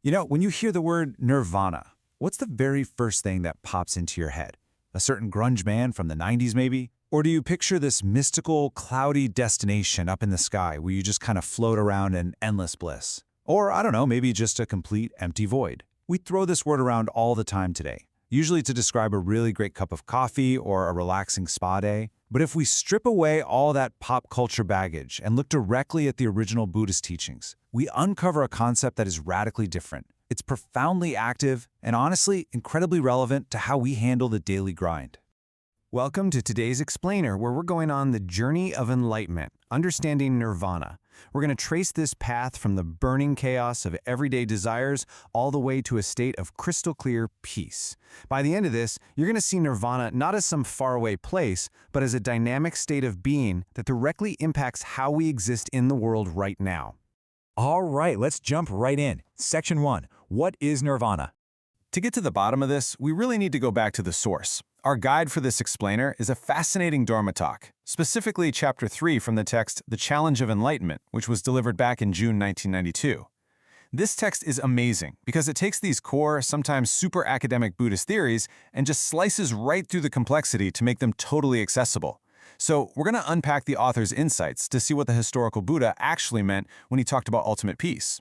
When you hear the word nirvana, what's the very first thing that pops into your head? A certain grunge band from the 90s, maybe? Or do you picture this mystical, cloudy destination up in the sky where you just kind of float around in endless bliss? Or, I don't know, maybe just a complete empty void. We throw this word around all the time today, usually to describe a really great cup of coffee or a relaxing spa day. But if we strip away all that pop culture baggage and look directly at the original Buddhist teachings, we uncover a concept that is radically different. It's profoundly active and honestly incredibly relevant to how we handle the daily grind. Welcome to today's Explainer, where we're going on the journey of enlightenment, understanding nirvana. We're going to trace this path from the burning chaos of everyday desires all the way to a state of crystal clear peace. By the end of this, you're going to see nirvana not as some faraway place, but as a dynamic state of being that directly impacts how we exist in the world right now. All right, let's jump right in. Section 1. What is nirvana? To get to the bottom of this, we really need to go back to the source. Our guide for this explainer is a fascinating Dharma talk, specifically Chapter 3 from the text The Challenge of Enlightenment, which was delivered back in June 1992. This text is amazing because it takes these core, sometimes super academic Buddhist theories and just slices right through the complexity to make them totally accessible. So we're going to unpack the author's insights to see what the historical Buddha actually meant when he talked about ultimate peace.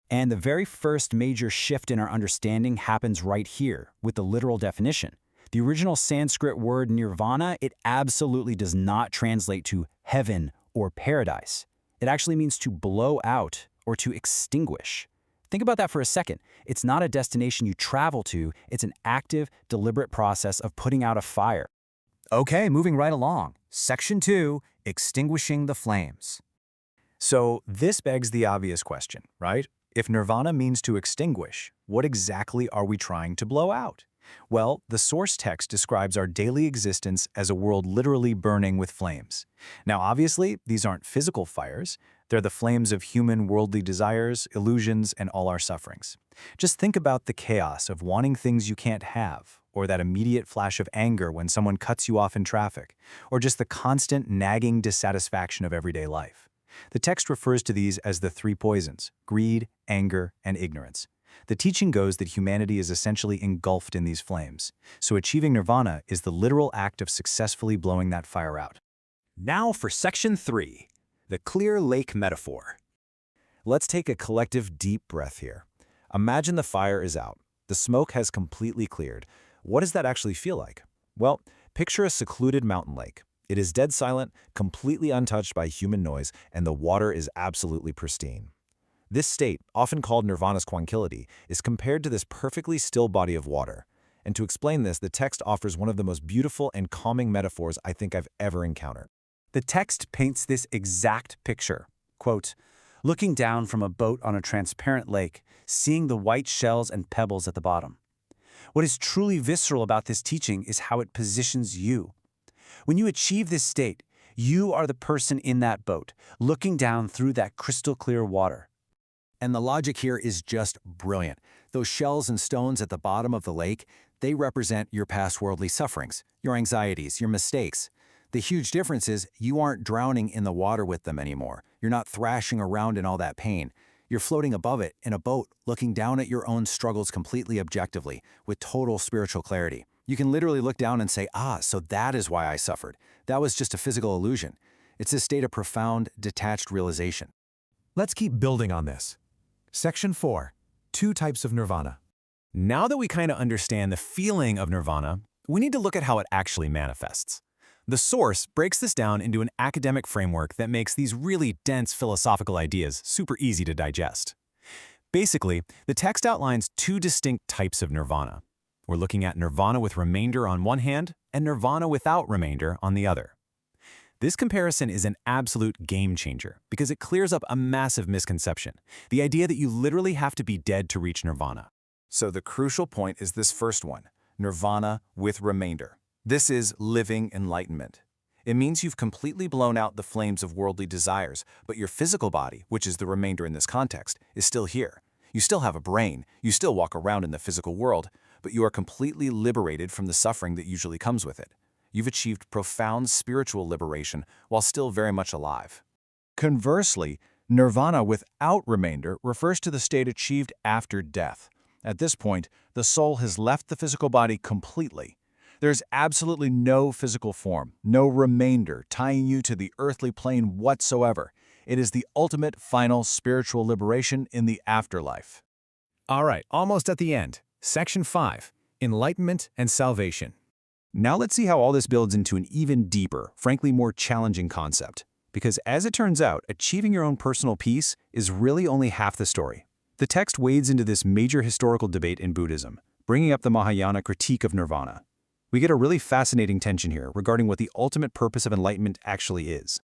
And the very first major shift in our understanding happens right here, with the literal definition. The original Sanskrit word nirvana, it absolutely does not translate to heaven or paradise. It actually means to blow out or to extinguish. Think about that for a second. It's not a destination you travel to, it's an active, deliberate process of putting out a fire. Okay, moving right along. Section 2, Extinguishing the Flames. So this begs the obvious question, right? If nirvana means to extinguish, what exactly are we trying to blow out? Well, the source text describes our daily existence as a world literally burning with flames. Now, obviously, these aren't physical fires. They're the flames of human worldly desires, illusions, and all our sufferings. Just think about the chaos of wanting things you can't have, or that immediate flash of anger when someone cuts you off in traffic, or just the constant nagging dissatisfaction of everyday life. The text refers to these as the three poisons: greed, anger, and ignorance. The teaching goes that humanity is essentially engulfed in these flames, so achieving nirvana is the literal act of successfully blowing that fire out. Now for Section 3, the clear lake metaphor. Let's take a collective deep breath here. Imagine the fire is out. The smoke has completely cleared. What does that actually feel like? Well, picture a secluded mountain lake. It is dead silent, completely untouched by human noise, and the water is absolutely pristine. This state, often called nirvana's tranquility, is compared to this perfectly still body of water. And to explain this, the text offers one of the most beautiful and calming metaphors I think I've ever encountered. The text paints this exact picture. Quote, looking down from a boat on a transparent lake, seeing the white shells and pebbles at the bottom. What is truly visceral about this teaching is how it positions you. When you achieve this state, you are the person in that boat, looking down through that crystal clear water. And the logic here is just brilliant. Those shells and stones at the bottom of the lake, they represent your past worldly sufferings, your anxieties, your mistakes. The huge difference is you aren't drowning in the water with them anymore. You're not thrashing around in all that pain. You're floating above it in a boat, looking down at your own struggles completely objectively, with total spiritual clarity. You can literally look down and say, so that is why I suffered. That was just a physical illusion. It's a state of profound, detached realization. Let's keep building on this. Section 4. 2 types of nirvana. Now that we kind of understand the feeling of nirvana, we need to look at how it actually manifests. The source breaks this down into an academic framework that makes these really dense philosophical ideas super easy to digest. Basically, the text outlines 2 distinct types of nirvana. We're looking at nirvana with remainder on one hand and nirvana without remainder on the other. This comparison is an absolute game changer because it clears up a massive misconception, the idea that you literally have to be dead to reach nirvana. So the crucial point is this first one, nirvana with remainder. This is living enlightenment. It means you've completely blown out the flames of worldly desires, but your physical body, which is the remainder in this context, is still here. You still have a brain, you still walk around in the physical world, but you are completely liberated from the suffering that usually comes with it. You've achieved profound spiritual liberation while still very much alive. Conversely, Nirvana without remainder refers to the state achieved after death. At this point, the soul has left the physical body completely. There's absolutely no physical form, no remainder tying you to the earthly plane whatsoever. It is the ultimate final spiritual liberation in the afterlife. All right, almost at the end. Section 5, Enlightenment and Salvation. Now let's see how all this builds into an even deeper, frankly more challenging concept. Because as it turns out, achieving your own personal peace is really only half the story. The text wades into this major historical debate in Buddhism, bringing up the Mahayana critique of nirvana. We get a really fascinating tension here regarding what the ultimate purpose of enlightenment actually is.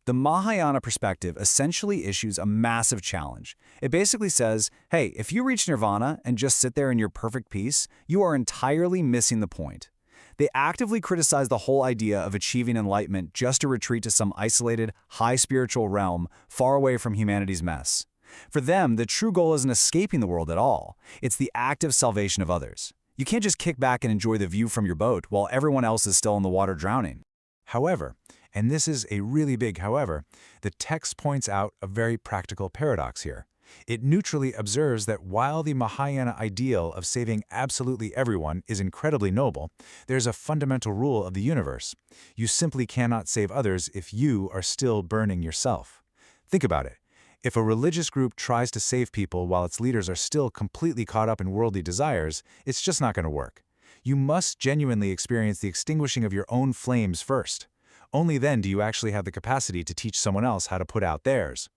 The Mahayana perspective essentially issues a massive challenge. It basically says, hey, if you reach nirvana and just sit there in your perfect peace, you are entirely missing the point. They actively criticize the whole idea of achieving enlightenment just to retreat to some isolated, high spiritual realm far away from humanity's mess. For them, the true goal isn't escaping the world at all. It's the active salvation of others. You can't just kick back and enjoy the view from your boat while everyone else is still in the water drowning. However, and this is a really big however, the text points out a very practical paradox here. It neutrally observes that while the Mahayana ideal of saving absolutely everyone is incredibly noble, there's a fundamental rule of the universe. You simply cannot save others if you are still burning yourself. Think about it. If a religious group tries to save people while its leaders are still completely caught up in worldly desires, it's just not going to work. You must genuinely experience the extinguishing of your own flames first. Only then do you actually have the capacity to teach someone else how to put out theirs.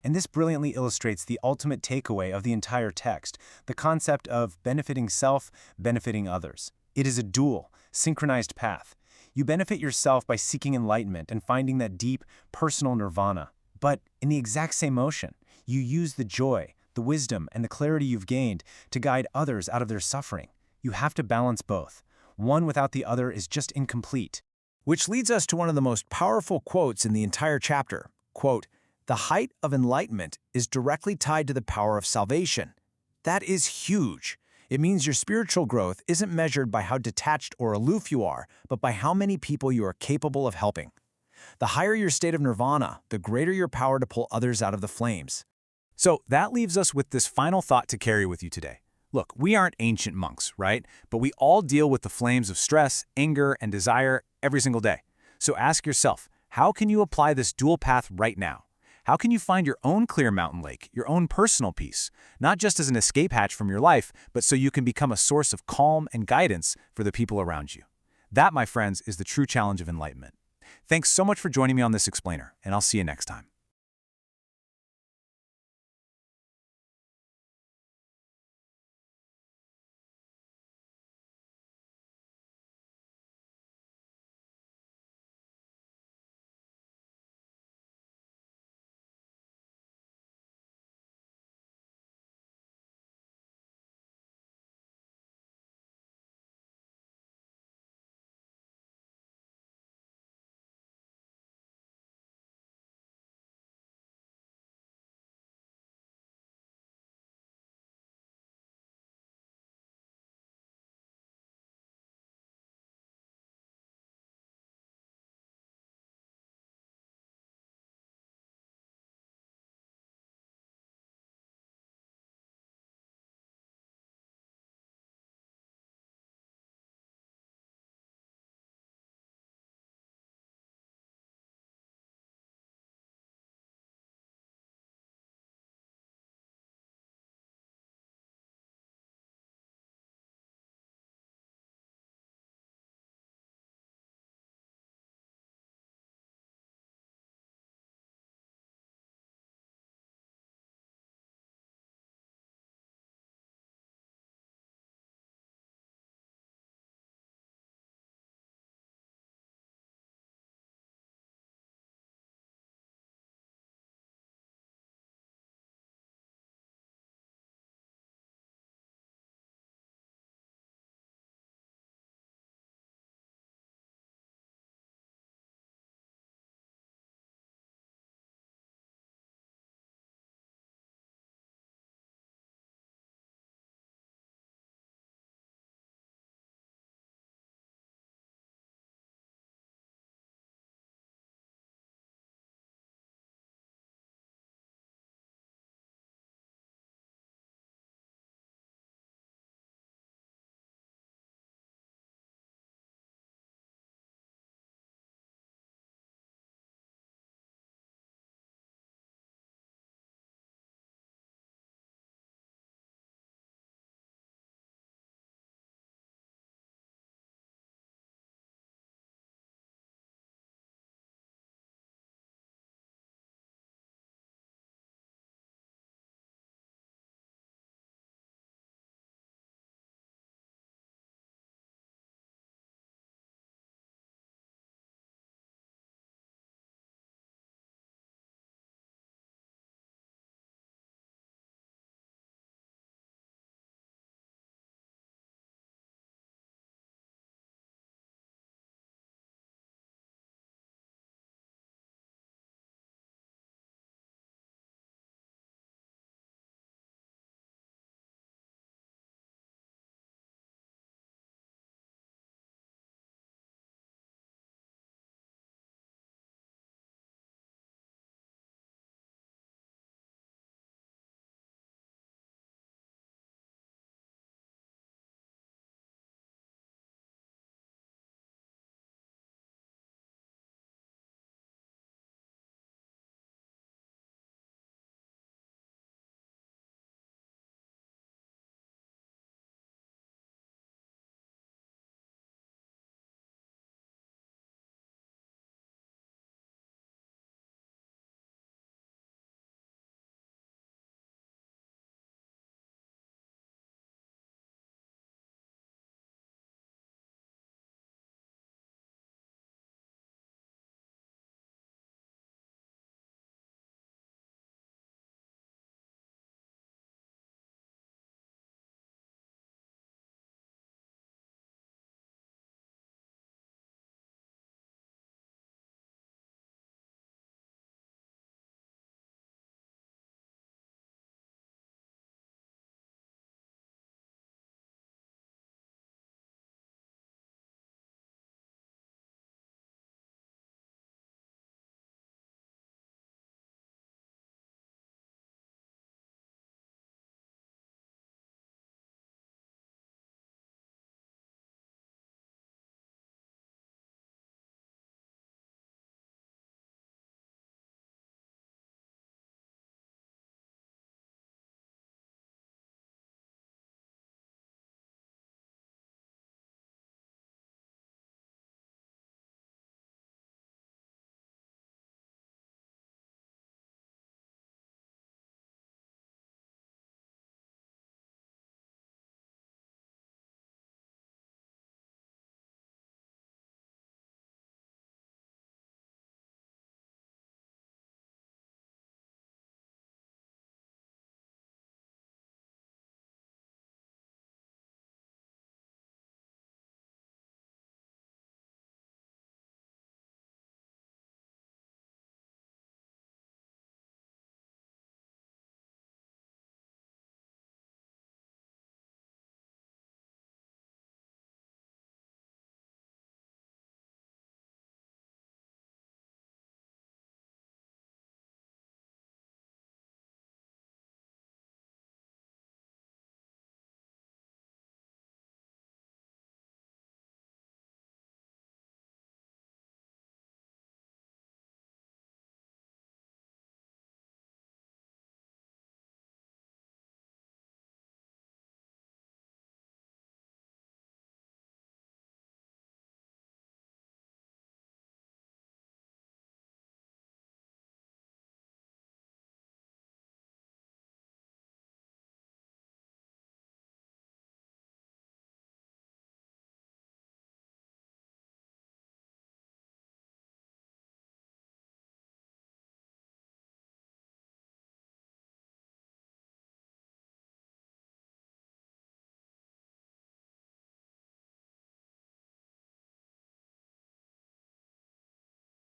And this brilliantly illustrates the ultimate takeaway of the entire text, the concept of benefiting self, benefiting others. It is a dual, synchronized path. You benefit yourself by seeking enlightenment and finding that deep, personal nirvana. But in the exact same motion, you use the joy, the wisdom, and the clarity you've gained to guide others out of their suffering. You have to balance both. One without the other is just incomplete. Which leads us to one of the most powerful quotes in the entire chapter. Quote, "The height of enlightenment is directly tied to the power of salvation." That is huge. It means your spiritual growth isn't measured by how detached or aloof you are, but by how many people you are capable of helping. The higher your state of nirvana, the greater your power to pull others out of the flames. So that leaves us with this final thought to carry with you today. Look, we aren't ancient monks, right? But we all deal with the flames of stress, anger, and desire every single day. So ask yourself, how can you apply this dual path right now? How can you find your own clear mountain lake, your own personal peace, not just as an escape hatch from your life, but so you can become a source of calm and guidance for the people around you? That, my friends, is the true challenge of enlightenment. Thanks so much for joining me on this explainer, and I'll see you next time.